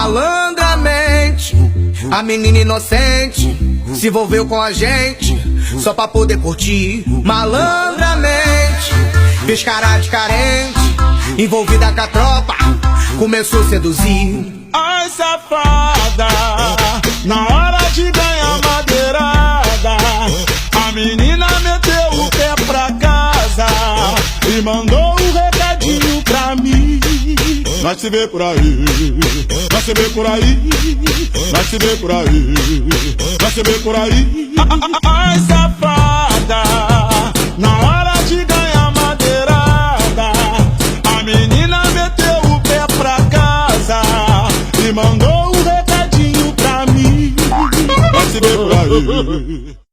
Malandramente, a menina inocente se envolveu com a gente só pra poder curtir. Malandramente, fez cara de carente, envolvida com a tropa, começou a seduzir. Ai, safada, na hora de ganhar madeirada, a menina meteu o pé pra casa e mandou um recadinho pra mim. Vai se ver por aí, vai se ver por aí, vai se ver por aí, vai se ver por aí. Ai, safada.